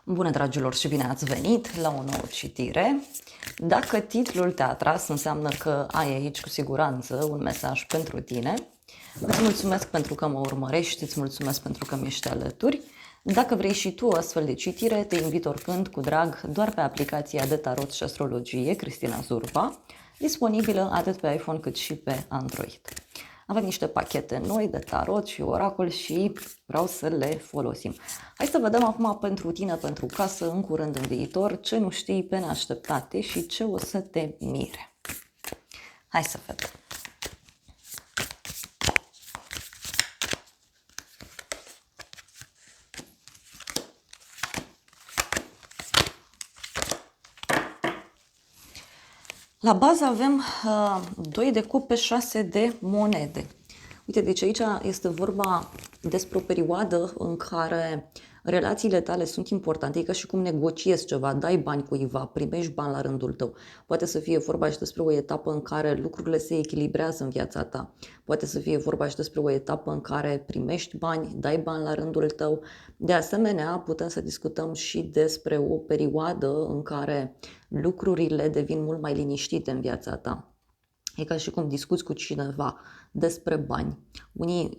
Bună, dragilor, și bine ați venit la o nouă citire. Dacă titlul te-a atras, înseamnă că ai aici cu siguranță un mesaj pentru tine. Îți mulțumesc pentru că mă urmărești, îți mulțumesc pentru că mi ești alături. Dacă vrei și tu o astfel de citire, te invit oricând, cu drag, doar pe aplicația de tarot și astrologie, Cristina Zurba, disponibilă atât pe iPhone cât și pe Android. Avem niște pachete noi de tarot și oracol și vreau să le folosim. Hai să vedem acum pentru tine, pentru casă, în curând, în viitor, ce nu știi pe neașteptate și ce o să te mire. Hai să vedem. La bază avem 2 de cupe, 6 de monede. Uite, deci aici este vorba despre o perioadă în care relațiile tale sunt importante, e ca și cum negociezi ceva, dai bani cuiva, primești bani la rândul tău. Poate să fie vorba și despre o etapă în care lucrurile se echilibrează în viața ta. Poate să fie vorba și despre o etapă în care primești bani, dai bani la rândul tău. De asemenea, putem să discutăm și despre o perioadă în care lucrurile devin mult mai liniștite în viața ta. E ca și cum discuți cu cineva despre bani. Unii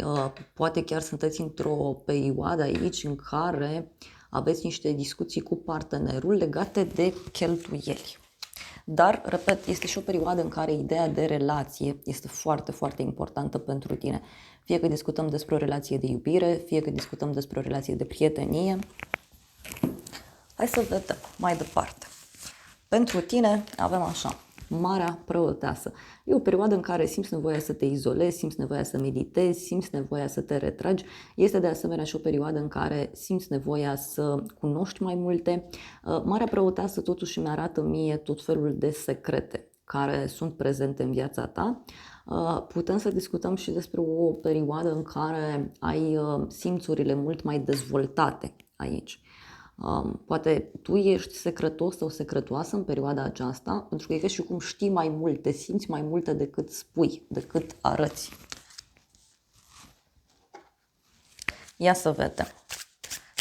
poate chiar sunteți într-o perioadă aici în care aveți niște discuții cu partenerul legate de cheltuieli. Dar, repet, este și o perioadă în care ideea de relație este foarte, foarte importantă pentru tine. Fie că discutăm despre o relație de iubire, fie că discutăm despre o relație de prietenie. Hai să vedem mai departe. Pentru tine avem așa, Marea Preoteasă. E o perioadă în care simți nevoia să te izolezi, simți nevoia să meditezi, simți nevoia să te retragi. Este de asemenea și o perioadă în care simți nevoia să cunoști mai multe. Marea Preoteasă totuși mi arată mie tot felul de secrete care sunt prezente în viața ta. Putem să discutăm și despre o perioadă în care ai simțurile mult mai dezvoltate aici. Poate tu ești secretos sau secretoasă în perioada aceasta, pentru că e ca și cum știi mai multe, simți mai multe decât spui, decât arăți. Ia să vedem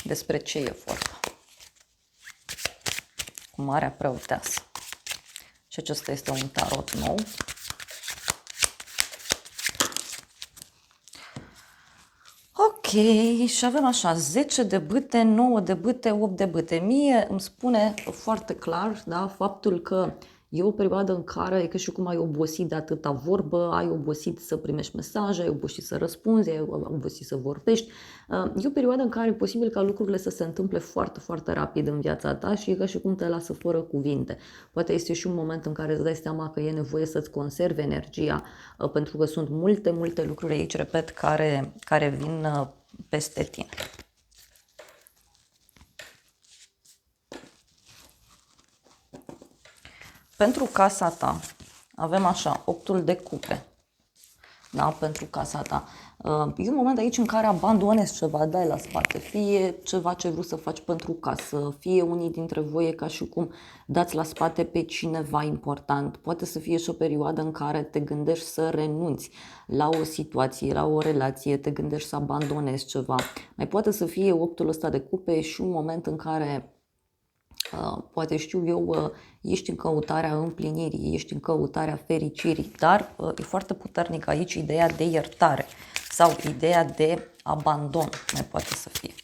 despre ce e vorba cu Marea Preoteasă. Și acesta este un tarot nou. Ok, și avem așa, 10 de bâte, 9 de bâte, 8 de bâte. Mie îmi spune foarte clar, da, faptul că e o perioadă în care e ca și cum ai obosit de atâta vorbă, ai obosit să primești mesaje, ai obosit să răspunzi, ai obosit să vorbești. E o perioadă în care e posibil ca lucrurile să se întâmple foarte, foarte rapid în viața ta și e ca și cum te lasă fără cuvinte. Poate este și un moment în care îți dai seama că e nevoie să-ți conservi energia, pentru că sunt multe, multe lucruri aici, repet, care vin peste tine. Pentru casa ta avem așa, 8 de cupe. Da, pentru casa ta. E un moment aici în care abandonezi ceva, dai la spate, fie ceva ce vrei să faci pentru casă, fie unii dintre voi e ca și cum dați la spate pe cineva important. Poate să fie și o perioadă în care te gândești să renunți la o situație, la o relație, te gândești să abandonezi ceva. Mai poate să fie 8-ul ăsta de cupe și un moment în care poate știu eu, ești în căutarea împlinirii, ești în căutarea fericirii, dar e foarte puternic aici ideea de iertare sau ideea de abandon, mai poate să fie.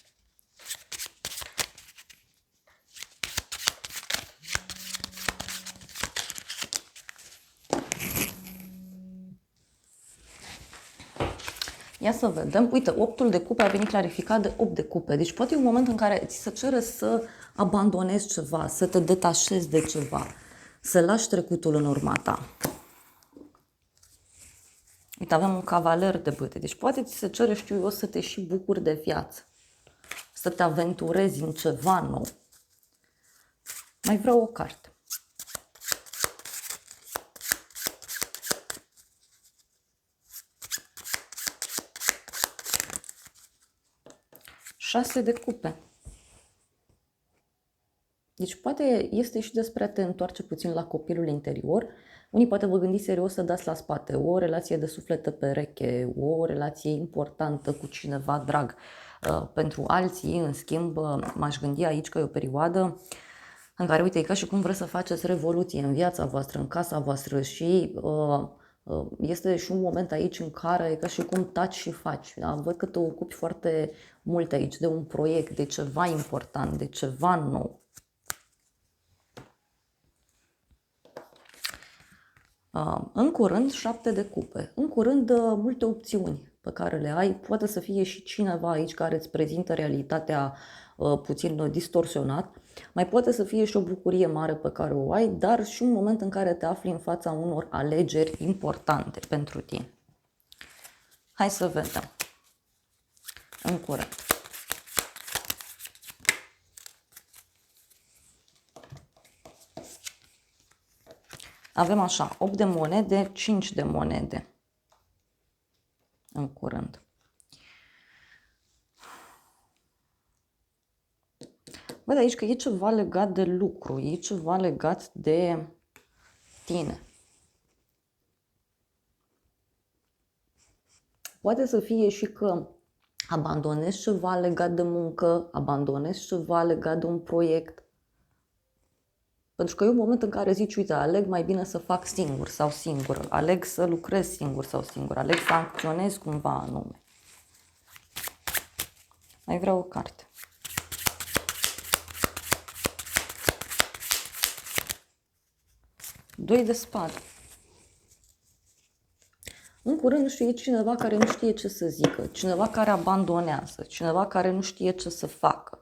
Ia să vedem. Uite, 8-ul de cupe a venit clarificat de 8 de cupe. Deci poate e un moment în care ți se cere să abandonezi ceva, să te detașezi de ceva, să lași trecutul în urma ta. Uite, avem un cavaler de bâte. Deci poate ți se cere, știu eu, să te și bucuri de viață, să te aventurezi în ceva nou. Mai vreau o carte. Șase de cupe. Deci poate este și despre a te întoarce puțin la copilul interior. Unii poate vă gândiți serios să dați la spate o relație de suflet pereche, o relație importantă cu cineva drag. Pentru alții, în schimb, m-aș gândi aici că e o perioadă în care, uite, e ca și cum vreți să faceți revoluție în viața voastră, în casa voastră și este și un moment aici în care e ca și cum taci și faci. Da? Văd că te ocupi foarte mult aici de un proiect, de ceva important, de ceva nou. În curând, 7 de cupe. În curând, multe opțiuni pe care le ai. Poate să fie și cineva aici care îți prezintă realitatea puțin distorsionat. Mai poate să fie și o bucurie mare pe care o ai, dar și un moment în care te afli în fața unor alegeri importante pentru tine. Hai să vedem. În curând. Avem așa, 8 de monede, 5 de monede. În curând. Văd aici că e ceva legat de lucru, e ceva legat de tine. Poate să fie și că abandonezi ceva legat de muncă, abandonezi ceva legat de un proiect. Pentru că e un moment în care zici, uite, aleg mai bine să fac singur sau singură, aleg să lucrez singur sau singură, aleg să acționez cumva anume. Mai vreau o carte. Doi de spade. În curând, nu știu, e cineva care nu știe ce să zică, cineva care abandonează, cineva care nu știe ce să facă.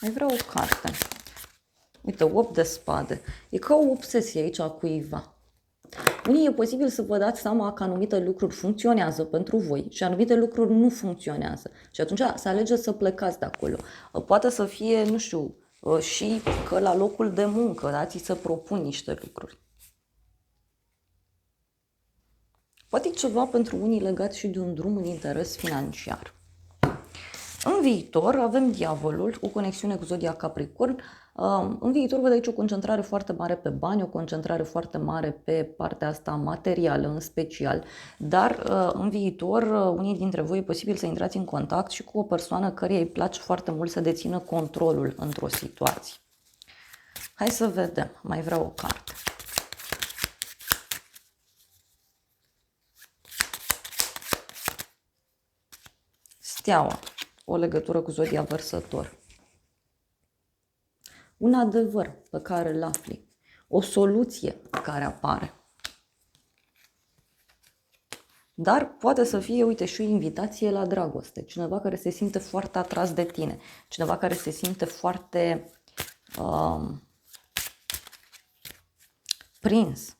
Mai vreau o carte. Uite, 8 de spade. E ca o obsesie aici a cuiva. Unii e posibil să vă dați seama că anumite lucruri funcționează pentru voi și anumite lucruri nu funcționează. Și atunci să alegeți să plecați de acolo. Poate să fie, nu știu, și că la locul de muncă, da, ți se propun niște lucruri. Poate e ceva pentru unii legat și de un drum în interes financiar. În viitor avem diavolul, o conexiune cu zodia Capricorn. În viitor văd aici o concentrare foarte mare pe bani, o concentrare foarte mare pe partea asta materială în special, dar în viitor unii dintre voi e posibil să intrați în contact și cu o persoană căreia îi place foarte mult să dețină controlul într-o situație. Hai să vedem, mai vreau o carte. Steaua, o legătură cu zodia Vărsător. Un adevăr pe care îl afli, o soluție care apare. Dar poate să fie, uite, și o invitație la dragoste. Cineva care se simte foarte atras de tine. Cineva care se simte foarte prins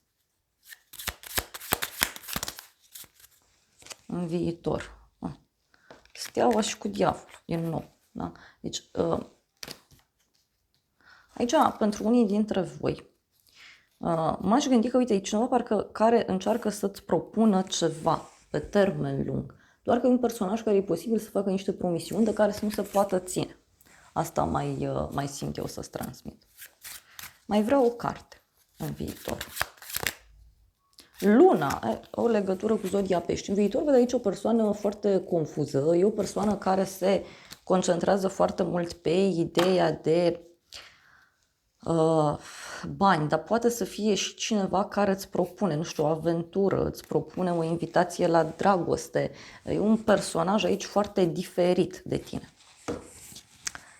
în viitor. Steaua și cu diavolul, din nou. Da? Deci, aici, pentru unii dintre voi, m-aș gândi că, uite, e cineva parcă care încearcă să-ți propună ceva pe termen lung. Doar că e un personaj care e posibil să facă niște promisiuni de care să nu se poată ține. Asta mai simt eu să-ți transmit. Mai vreau o carte în viitor. Luna, o legătură cu zodia Pești. În viitor văd aici o persoană foarte confuză, e o persoană care se concentrează foarte mult pe ideea de bani, dar poate să fie și cineva care îți propune, nu știu, o aventură, îți propune o invitație la dragoste. E un personaj aici foarte diferit de tine.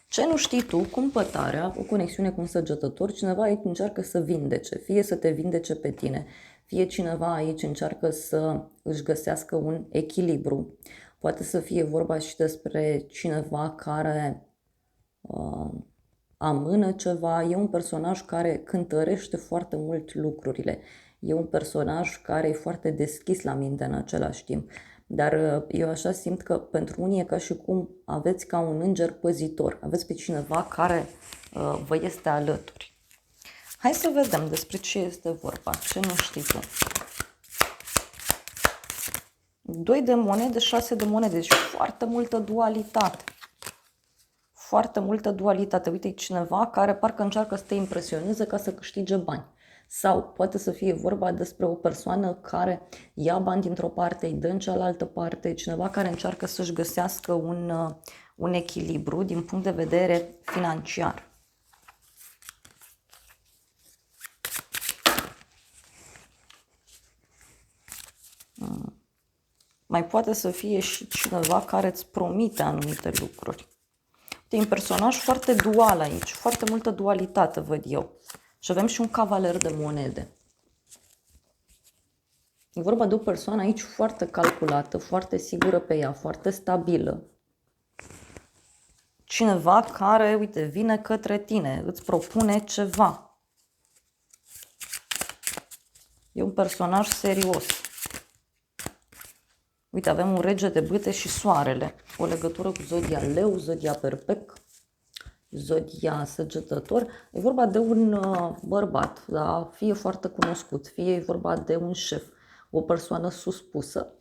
Ce nu știi tu, cumpătarea, o conexiune cu un săgetător, cineva aici încearcă să vindece, fie să te vindece pe tine, fie cineva aici încearcă să își găsească un echilibru. Poate să fie vorba și despre cineva care amână ceva. E un personaj care cântărește foarte mult lucrurile. E un personaj care e foarte deschis la minte în același timp. Dar eu așa simt că pentru unii e ca și cum aveți ca un înger păzitor. Aveți pe cineva care vă este alături. Hai să vedem despre ce este vorba, ce nu știi tu. 2 de monede, 6 de monede. Deci foarte multă dualitate. Foarte multă dualitate. Uite, e cineva care parcă încearcă să te impresioneze ca să câștige bani. Sau poate să fie vorba despre o persoană care ia bani dintr-o parte, îi dă în cealaltă parte, cineva care încearcă să-și găsească un echilibru din punct de vedere financiar. Mai poate să fie și cineva care îți promite anumite lucruri. E un personaj foarte dual aici, foarte multă dualitate văd eu. Și avem și un cavaler de monede. E vorba de o persoană aici foarte calculată, foarte sigură pe ea, foarte stabilă. Cineva care, uite, vine către tine, îți propune ceva. E un personaj serios. Uite, avem un rege de bâte și soarele. O legătură cu zodia leu, zodia perpec, zodia săgetător. E vorba de un bărbat, da? Fie foarte cunoscut, fie e vorba de un șef, o persoană suspusă,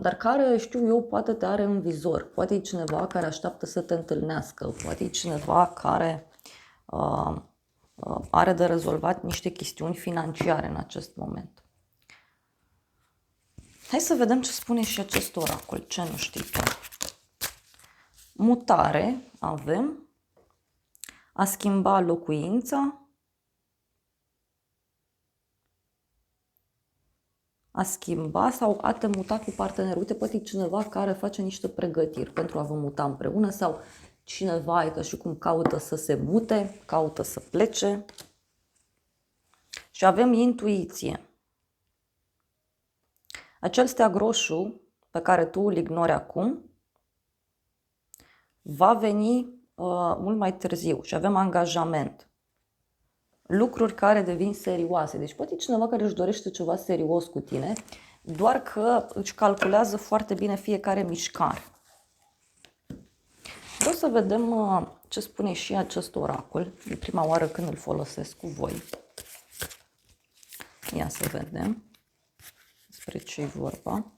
dar care, știu eu, poate te are în vizor. Poate e cineva care așteaptă să te întâlnească, poate e cineva care are de rezolvat niște chestiuni financiare în acest moment. Hai să vedem ce spune și acest oracol, ce nu știi tu. Mutare avem, a schimba locuința, a schimba sau a te muta cu partenerul. Uite, poate e cineva care face niște pregătiri pentru a vă muta împreună sau cineva e ca și cum caută să se mute, caută să plece. Și avem intuiție. Acel steag roșu pe care tu îl ignori acum va veni mult mai târziu și avem angajament. Lucruri care devin serioase. Deci poate cineva care își dorește ceva serios cu tine, doar că își calculează foarte bine fiecare mișcare. Vreau să vedem ce spune și acest oracol. E prima oară când îl folosesc cu voi. Ia să vedem despre ce e vorba.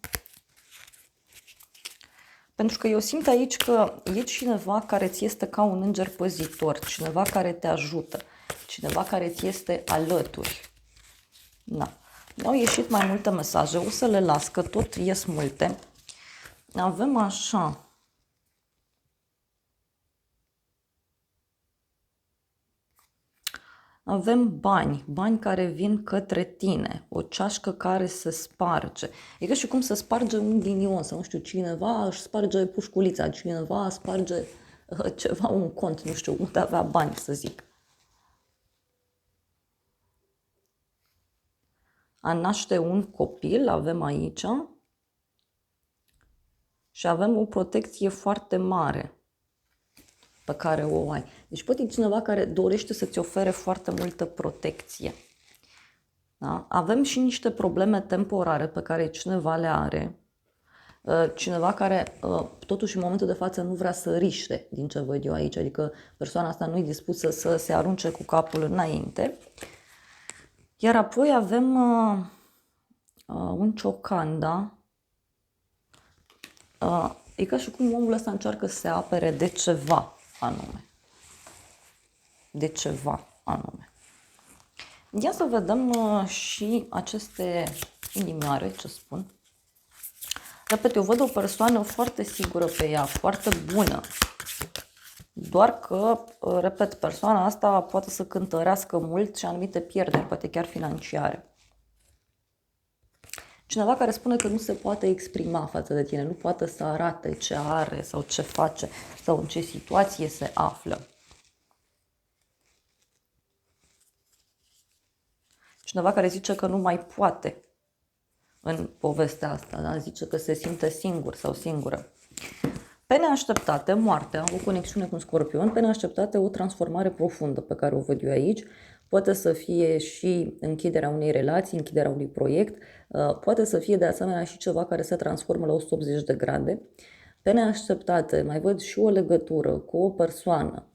Pentru că eu simt aici că e cineva care ți este ca un înger păzitor, cineva care te ajută, cineva care ți este alături. Da. Au ieșit mai multe mesaje, o să le las, că tot ies multe. Avem așa. Avem bani care vin către tine, o ceașcă care se sparge. E ca și cum se sparge un ghinion sau nu știu, cineva își sparge pușculița, cineva sparge ceva, un cont, nu știu, unde avea bani, să zic. A naște un copil, avem aici, și avem o protecție foarte mare pe care o ai. Deci poate e cineva care dorește să-ți ofere foarte multă protecție. Da? Avem și niște probleme temporare pe care cineva le are. Cineva care totuși în momentul de față nu vrea să riște din ce văd eu aici. Adică persoana asta nu e dispusă să se arunce cu capul înainte. Iar apoi avem un ciocan, da? E ca și cum omul ăsta încearcă să se apere de ceva anume. De ceva anume. Ia să vedem și aceste inimioare, ce spun. Repet, eu văd o persoană foarte sigură pe ea, foarte bună. Doar că, repet, persoana asta poate să cântărească mult și anumite pierderi, poate chiar financiare. Cineva care spune că nu se poate exprima față de tine, nu poate să arate ce are sau ce face sau în ce situație se află. Cineva care zice că nu mai poate în povestea asta, da? Zice că se simte singur sau singură. Pe neașteptate, moartea, o conexiune cu un scorpion, pe neașteptate o transformare profundă pe care o văd eu aici. Poate să fie și închiderea unei relații, închiderea unui proiect, poate să fie de asemenea și ceva care se transformă la 180 de grade. Pe neașteptate mai văd și o legătură cu o persoană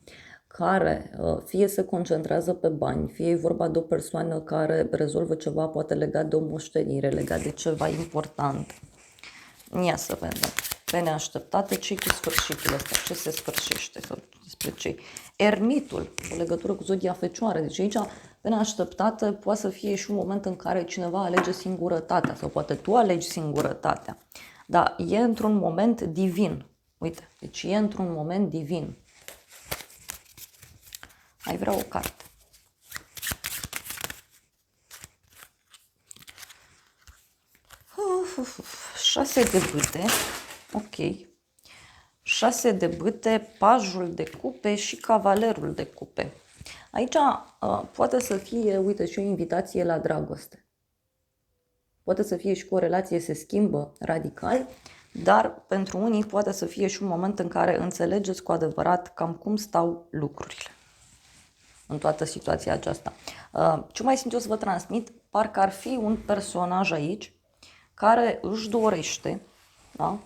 care fie se concentrează pe bani, fie e vorba de o persoană care rezolvă ceva poate legat de o moștenire, legat de ceva important. Ia să vedem. Pe neașteptate, ce cu sfârșitul ăsta? Ce se sfârșește? Sau despre ce? Ermitul, o legătură cu zodia Fecioară. Deci aici, pe neașteptate, poate să fie și un moment în care cineva alege singurătatea sau poate tu alegi singurătatea. Dar e într-un moment divin. Uite, deci e într-un moment divin. Ai vrea o carte. Șase de bâte. Ok. 6 de bâte, pajul de cupe și cavalerul de cupe. Aici poate să fie, uite, și o invitație la dragoste. Poate să fie și că o relație se schimbă radical, dar pentru unii poate să fie și un moment în care înțelegeți cu adevărat cam cum stau lucrurile în toată situația aceasta. Ce mai simt eu să vă transmit? Parcă ar fi un personaj aici care își dorește, da?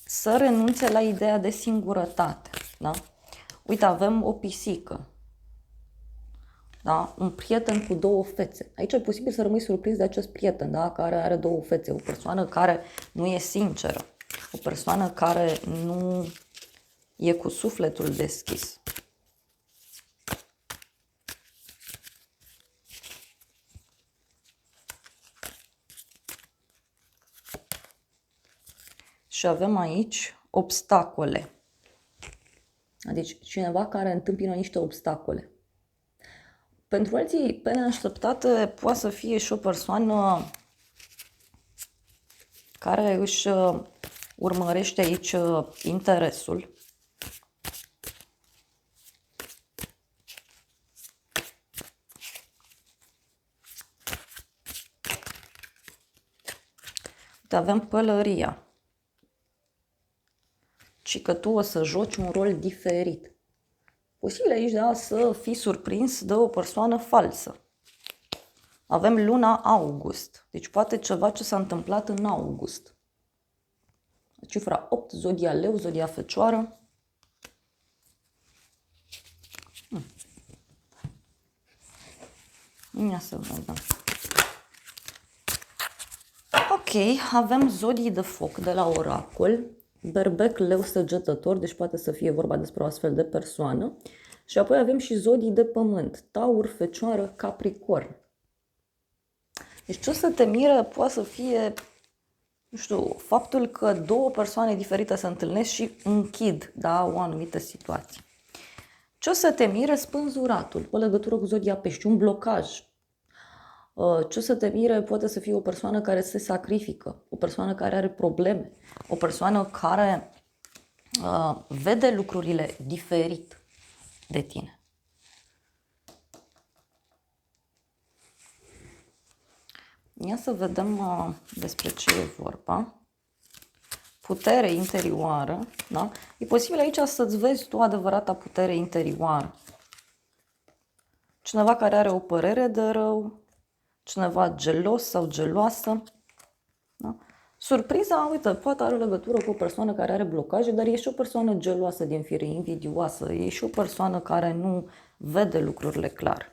Să renunțe la ideea de singurătate. Da? Uite, avem o pisică. Da? Un prieten cu două fețe. Aici e posibil să rămâi surprins de acest prieten, da? Care are două fețe. O persoană care nu e sinceră. O persoană care nu e cu sufletul deschis. Și avem aici obstacole. Deci cineva care întâmpină niște obstacole. Pentru alții, pe neașteptate, poate să fie și o persoană care își urmărește aici interesul. Avem pălăria. Și că tu o să joci un rol diferit. Posibil aici, da, să fii surprins de o persoană falsă. Avem luna august. Deci poate ceva ce s-a întâmplat în august. Cifra 8, zodia leu, zodia fecioară. Ia să vedem. Ok, avem zodii de foc de la oracol. Berbec, leu, săgetător, deci poate să fie vorba despre o astfel de persoană. Și apoi avem și zodii de pământ, taur, fecioară, capricorn. Deci ce o să te miră poate să fie, nu știu, faptul că două persoane diferite se întâlnesc și închid, da, o anumită situație. Ce o să te mire? Spânzuratul, o legătură cu zodia pești, un blocaj. Ce o să te mire poate să fie o persoană care se sacrifică, o persoană care are probleme, o persoană care vede lucrurile diferit de tine. Ia să vedem despre ce e vorba. Putere interioară, da? E posibil aici să-ți vezi tu adevărata putere interioară. Cineva care are o părere de rău, cineva gelos sau geloasă. Da? Surpriza, uite, poate are o legătură cu o persoană care are blocaje, dar e și o persoană geloasă din fire, invidioasă, e și o persoană care nu vede lucrurile clar.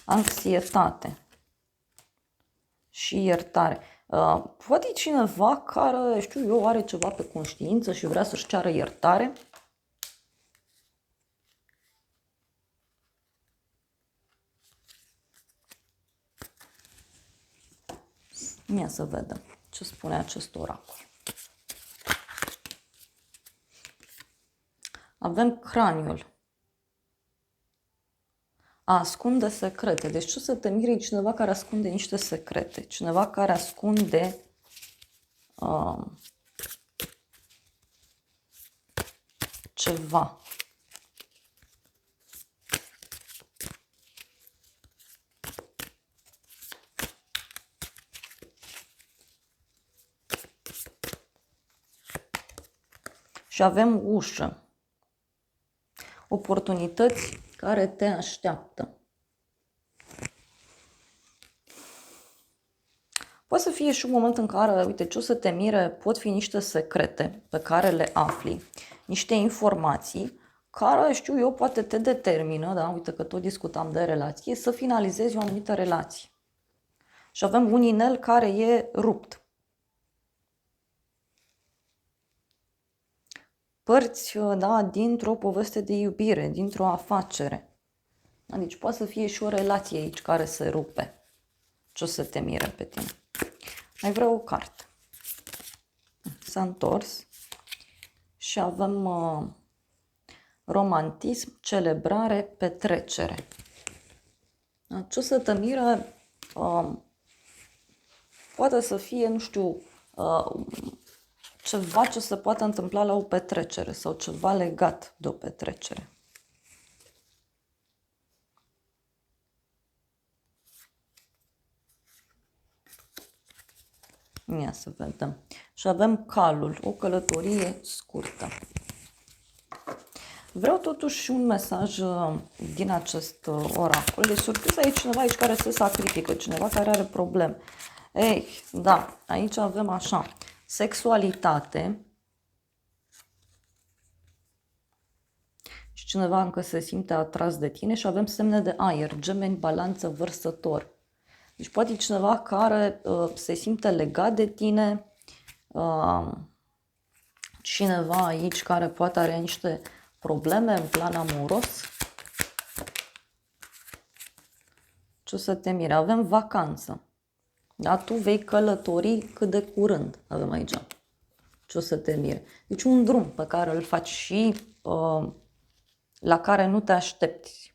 Anxietate și iertare. Poate e cineva care, știu eu, are ceva pe conștiință și vrea să-și ceară iertare. Ia să vedem ce spune acest oracol. Avem craniul. A ascunde secrete. Deci ce să te miri? Cineva care ascunde niște secrete. Cineva care ascunde ceva. Și avem ușă. Oportunități care te așteaptă. Poate să fie și un moment în care, uite, ce o să te mire, pot fi niște secrete pe care le afli, niște informații care, știu eu, poate te determină, da, uite că tot discutam de relație, să finalizezi o anumită relație. Și avem un inel care e rupt. Părți, da, dintr-o poveste de iubire, dintr-o afacere. Deci poate să fie și o relație aici care se rupe. Ce o să te mire pe tine? Mai vreau o carte. S-a întors și avem romantism, celebrare, petrecere. Ce o să te mire? Poate să fie, nu știu, ceva ce se poate întâmpla la o petrecere sau ceva legat de o petrecere. Ia să vedem. Și avem calul, o călătorie scurtă. Vreau totuși un mesaj din acest oracol. De surpriză e cineva aici care se sacrifică, cineva care are probleme. Ei, da, aici avem așa, sexualitate și cineva încă se simte atras de tine și avem semne de aer, Gemeni, Balanță, Vărsător. Deci poate cineva care se simte legat de tine, cineva aici care poate are niște probleme în plan amoros. Ce o să te mire? Avem vacanță. Da? Tu vei călători cât de curând, avem aici. Ce o să te mire? Deci un drum pe care îl faci și la care nu te aștepți.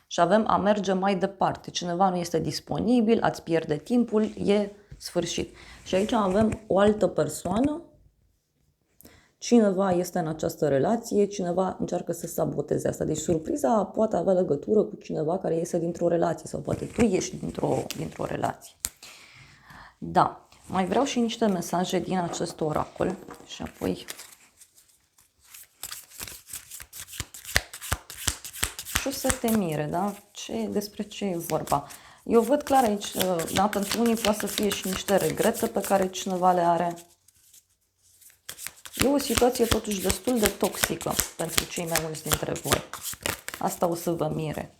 Și avem a merge mai departe. Cineva nu este disponibil, ați pierde timpul, e sfârșit. Și aici avem o altă persoană. Cineva este în această relație, cineva încearcă să saboteze asta. Deci surpriza poate avea legătură cu cineva care iese dintr-o relație sau poate tu ieși dintr-o relație. Da, mai vreau și niște mesaje din acest oracol și apoi ce o să te mire, da? Despre ce e vorba? Eu văd clar aici, da, pentru unii poate să fie și niște regrete pe care cineva le are. E o situație totuși destul de toxică pentru cei mai mulți dintre voi. Asta o să vă mire.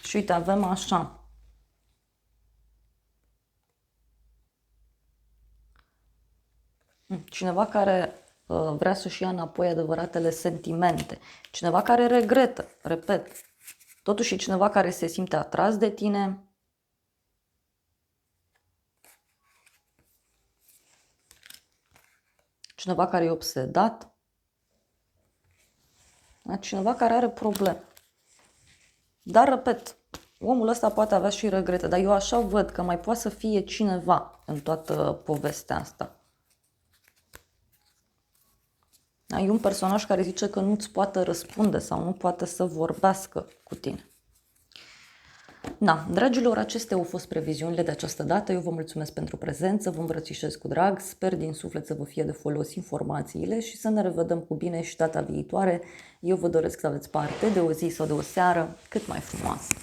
Și uite, avem așa. Cineva care vrea să-și ia înapoi adevăratele sentimente. Cineva care regretă, repet. Totuși e cineva care se simte atras de tine. Cineva care e obsedat. Cineva care are probleme. Dar, repet, omul ăsta poate avea și regrete, dar eu așa văd că mai poate să fie cineva în toată povestea asta. E un personaj care zice că nu-ți poate răspunde sau nu poate să vorbească cu tine. Da, dragilor, acestea au fost previziunile de această dată. Eu vă mulțumesc pentru prezență, vă îmbrățișez cu drag, sper din suflet să vă fie de folos informațiile și să ne revedem cu bine și data viitoare. Eu vă doresc să aveți parte de o zi sau de o seară cât mai frumoasă.